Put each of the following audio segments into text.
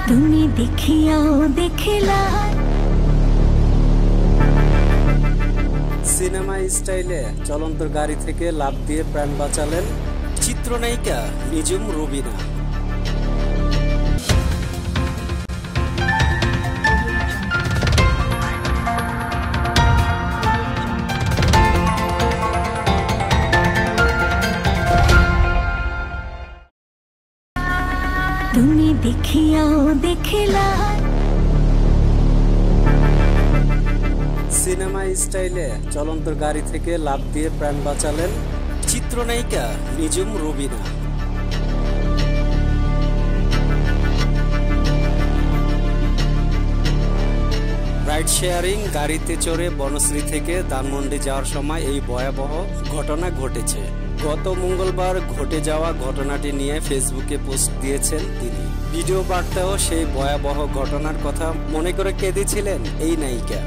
তুমি দেখিয়াও দেখিলা। সিনেমা স্টাইলে চলন্ত গাড়ি থেকে লাফ দিয়ে প্রাণ বাঁচালেন চিত্রনায়িকা নিজুম রুবিনা। তুমি দেখিয়াও দেখিলা। সিনেমা স্টাইলে চলন্ত গাড়ি থেকে লাফ দিয়ে প্রাণ বাঁচালেন চিত্রনায়িকা নিজুম রুবিনা। রাইড শেয়ারিং গাড়িতে চড়ে বনশ্রী থেকে ধানমন্ডি যাওয়ার সময় এই ভয়াবহ ঘটনা ঘটেছে। গত মঙ্গলবার ঘটে যাওয়া ঘটনাটি নিয়ে ফেসবুকে পোস্ট দিয়েছেন তিনি। ভিডিও বার্তাও সেই ভয়াবহ ঘটনার কথা মনে করে কেঁদেছিলেন এই নায়িকা।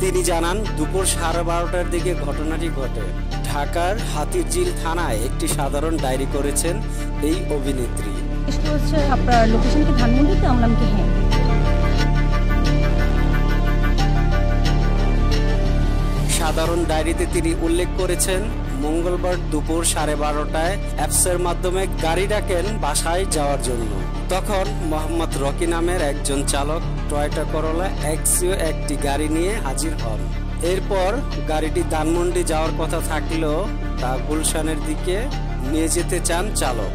তিনি জানান, দুপুর 12:30টার দিকে ঘটনাটি ঘটে। ঢাকার হাতিরঝিল থানায় একটি সাধারণ ডায়েরি করেছেন এই অভিনেত্রী। আপনার লোকেশন কি ধানমন্ডিতে? আমরা কি হ্যাঁ। সাধারণ ডায়েরিতে তিনি উল্লেখ করেছেন, মঙ্গলবার দুপুর 12:30টায় অ্যাপসের মাধ্যমে গাড়ি ডাকেন বাসায় যাওয়ার জন্য। তখন মোহাম্মদ রকি নামের একজন চালক টয়োটা করোলা এক্সিও একটি গাড়ি নিয়ে হাজির হন। এরপর গাড়িটি ধানমন্ডি যাওয়ার কথা থাকলেও তা গুলশানের দিকে নিয়ে যেতে চান চালক।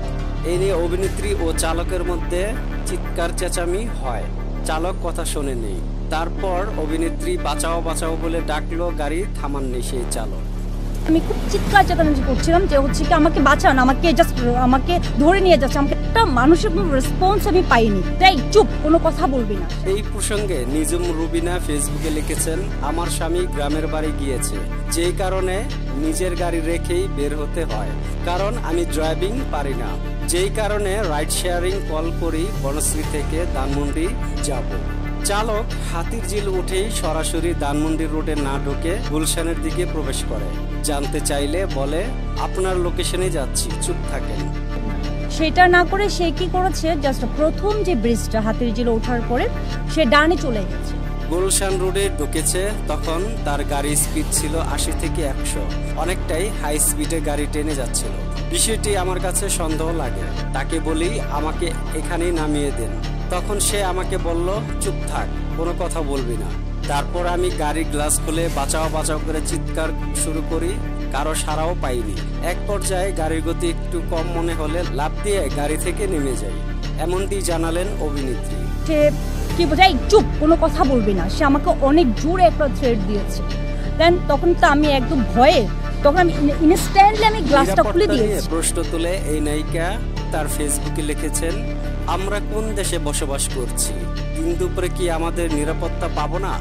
এই নিয়ে অভিনেত্রী ও চালকের মধ্যে চিৎকার চেঁচামি হয়। চালক কথা শোনেনি। তারপর অভিনেত্রী বাঁচাও বাঁচাও বলে ডাকলো, গাড়ি থামাননি সেই চালক। আমি খুব চিৎকার চেঁচামেচি করছিলাম যে হচ্ছে কি আমাকে বাঁচান, আমাকে ধরে নিয়ে যাচ্ছে। আমাকে একটা মানুষের কোনো রেসপন্স আমি পাইনি। তাই চুপ, কোনো কথা বলবি না। এই প্রসঙ্গে নিজুম রুবিনা ফেসবুকে লিখেছেন, আমার স্বামী গ্রামের বাড়ি গিয়েছে, যেই কারণে নিজের গাড়ি রেখেই বের হতে হয়, কারণ আমি ড্রাইভিং পারি না। যেই কারণে রাইড শেয়ারিং কল করি বনশ্রী থেকে ধানমন্ডি যাব। চালক হাতিরঝিল উঠেই সরাসরি ধানমন্ডি রোডে না ঢুকে গুলশানের দিকে প্রবেশ করে। জানতে চাইলে বলে, আপনার লোকেশনে যাচ্ছি, চুপ থাকেন। সেটা না করে সে কি করেছে, জাস্ট প্রথম যে ব্রিজটা হাতিরঝিল ওঠার পরে সে ডানে চলে গেছে। গুলশান রোডে ঢুকেছে। তখন তার গাড়ির স্পিড ছিল 80 থেকে 100, অনেকটাই হাই স্পিডে গাড়ি টেনে যাচ্ছিল। বিষয়টি আমার কাছে সন্দেহ লাগে। তাকে বলি, আমাকে এখানেই নামিয়ে দেন। তখন সে আমাকে বলল, চুপ থাক, কোনো কথা বলবি না। তারপর আমি গাড়ির গ্লাস খুলে বাঁচাও বাঁচাও করে চিৎকার শুরু করি, কারো সাড়াও পাইনি। এক পর্যায়ে গাড়ির গতি একটু কম মনে হলে লাফ দিয়ে গাড়ি থেকে নেমে যাই, এমনটি জানালেন অভিনেত্রী। সে কি বোঝাই, চুপ, কোনো কথা বলবি না। সে আমাকে অনেক জোরে একটা থ্রেট দিয়েছে। দেন তখন তো আমি একদম ভয়ে, তখন আমি ইনস্ট্যান্টলি আমি গ্লাসটা খুলে দিয়েছি। প্রশ্ন তুলে এই নায়িকা তার ফেসবুকে লিখেছেন, আমরা কোন দেশে বসবাস করছি? দিন দুপুরে কি আমাদের নিরাপত্তা পাবো না?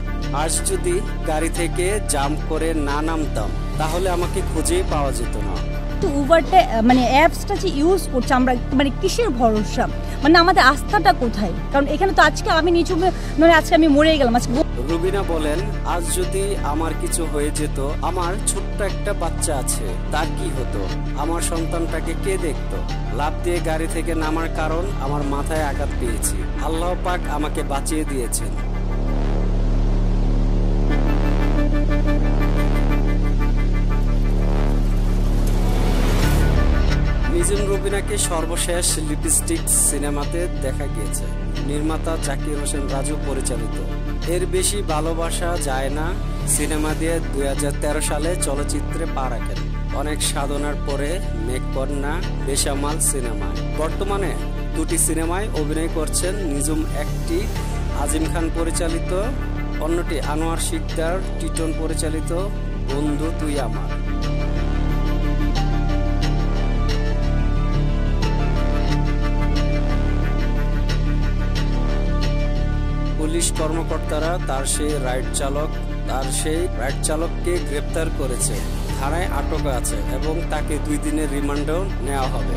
আজ যদি গাড়ি থেকে জাম্প করে না নামতাম তাহলে আমাকে খুঁজেই পাওয়া যেত না। তো উবারটা মানে অ্যাপসটা যে ইউজ করছে আমরা, মানে কিসের ভরসা, মানে আমাদের আস্থাটা কোথায়? কারণ এখানে তো আজকে আমি নিচু, মানে আজকে আমি মরে গেলাম। আজকে রুবিনা বলেন, আজ যদি আমার কিছু হয়ে যেত, আমার ছোট্ট একটা বাচ্চা আছে, তার কি হতো? আমার সন্তানটাকে কে দেখতো? লাফ দিয়ে গাড়ি থেকে নামার কারণ আমার মাথায় আঘাত পেয়েছি। আল্লাহ পাক আমাকে বাঁচিয়ে দিয়েছেন। নিজুম রুবিনাকে সর্বশেষ লিপস্টিক সিনেমাতে দেখা গিয়েছে, নির্মাতা জাকির হোসেন রাজু পরিচালিত। এর বেশি ভালোবাসা যায় না সিনেমা দিয়ে 2013 সালে চলচ্চিত্রে পা রাখেন। অনেক সাধনার পরে মেঘকন্যা, বেসামাল সিনেমায়। বর্তমানে দুটি সিনেমায় অভিনয় করছেন নিজুম। একটি আজিম খান পরিচালিত, অন্যটি আনোয়ার শিকদার টিটন পরিচালিত বন্ধু তুই আমার। পুলিশ কর্মকর্তারা তার সেই রাইড চালককে গ্রেপ্তার করেছে, থানায় আটক আছে এবং তাকে 2 দিনের রিমান্ডেও নেওয়া হবে।